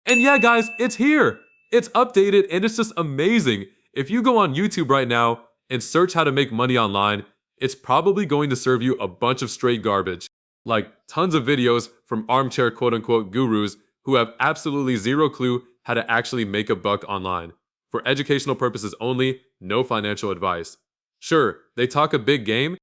And yeah, guys, it's here. It's updated and it's just amazing. If you go on YouTube right now and search how to make money online, it's probably going to serve you a bunch of straight garbage. Like tons of videos from armchair quote-unquote gurus who have absolutely zero clue how to actually make a buck online. For educational purposes only, no financial advice. Sure, they talk a big game,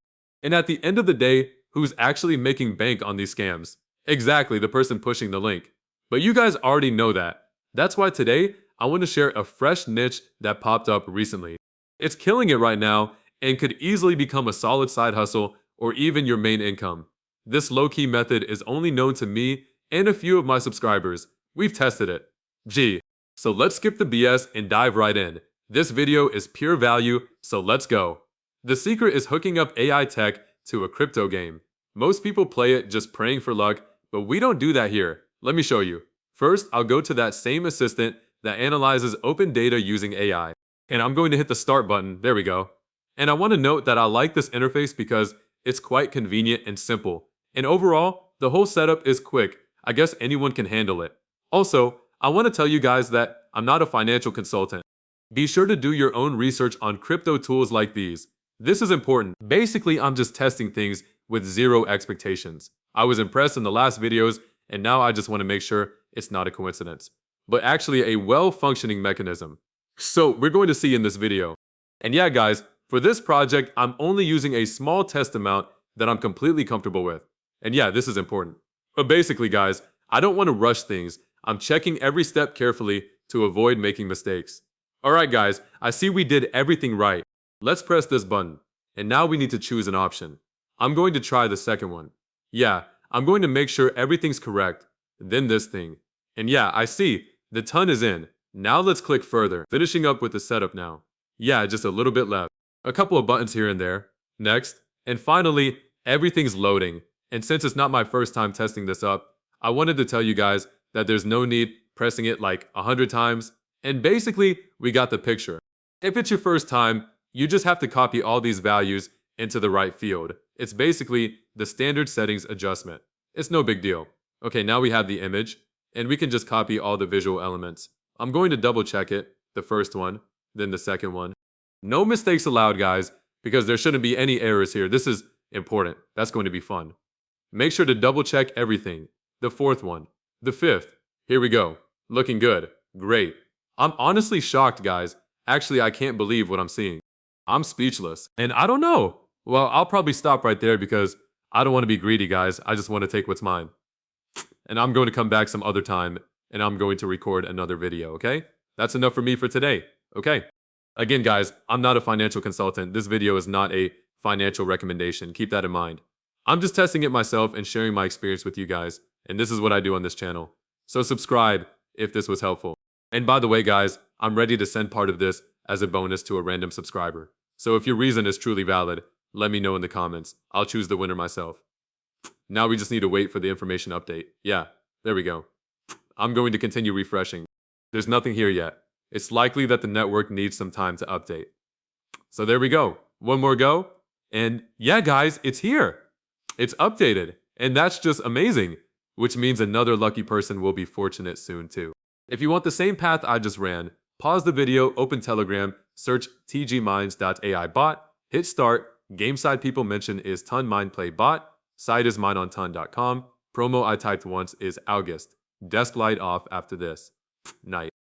and at the end of the day, who's actually making bank on these scams? Exactly, the person pushing the link. But you guys already know that. That's why today, I want to share a fresh niche that popped up recently. It's killing it right now and could easily become a solid side hustle or even your main income. This low-key method is only known to me and a few of my subscribers. We've tested it. Gee, so let's skip the BS and dive right in. This video is pure value, so let's go. The secret is hooking up AI tech to a crypto game. Most people play it just praying for luck, but we don't do that here. Let me show you. First, I'll go to that same assistant that analyzes open data using AI. And I'm going to hit the start button. There we go. And I want to note that I like this interface because it's quite convenient and simple. And overall, the whole setup is quick. I guess anyone can handle it. Also, I want to tell you guys that I'm not a financial consultant. Be sure to do your own research on crypto tools like these. This is important. Basically, I'm just testing things with zero expectations. I was impressed in the last videos, and now I just want to make sure it's not a coincidence, but actually a well-functioning mechanism. So we're going to see in this video. And yeah, guys, for this project, I'm only using a small test amount that I'm completely comfortable with. And yeah, this is important. But basically, guys, I don't want to rush things. I'm checking every step carefully to avoid making mistakes. Alright guys, I see we did everything right. Let's press this button. And now we need to choose an option. I'm going to try the second one. Yeah, I'm going to make sure everything's correct. Then this thing. And yeah, I see. The ton is in. Now let's click further. Finishing up with the setup now. Yeah, just a little bit left. A couple of buttons here and there. Next. And finally, everything's loading. And since it's not my first time testing this up, I wanted to tell you guys that there's no need pressing it like 100 times. And basically, we got the picture. If it's your first time, you just have to copy all these values into the right field. It's basically the standard settings adjustment. It's no big deal. Okay, now we have the image, and we can just copy all the visual elements. I'm going to double check it, the first one, then the second one. No mistakes allowed, guys, because there shouldn't be any errors here. This is important. That's going to be fun. Make sure to double check everything. The fourth one, the fifth. Here we go. Looking good. Great. I'm honestly shocked, guys. Actually, I can't believe what I'm seeing. I'm speechless. And I don't know. Well, I'll probably stop right there because I don't want to be greedy, guys. I just want to take what's mine. And I'm going to come back some other time, and I'm going to record another video, okay? That's enough for me for today, okay? Again, guys, I'm not a financial consultant. This video is not a financial recommendation. Keep that in mind. I'm just testing it myself and sharing my experience with you guys. And this is what I do on this channel. So subscribe if this was helpful. And by the way, guys, I'm ready to send part of this as a bonus to a random subscriber. So if your reason is truly valid, let me know in the comments. I'll choose the winner myself. Now we just need to wait for the information update. Yeah, there we go. I'm going to continue refreshing. There's nothing here yet. It's likely that the network needs some time to update. So there we go. One more go. And yeah, guys, it's here. It's updated. And that's just amazing. Which means another lucky person will be fortunate soon too. If you want the same path I just ran, pause the video, open Telegram, search tgminds.ai bot, hit start, game side people mention is Ton Mind Play bot, site is mineonton.com, promo I typed once is August, desk light off after this. Night.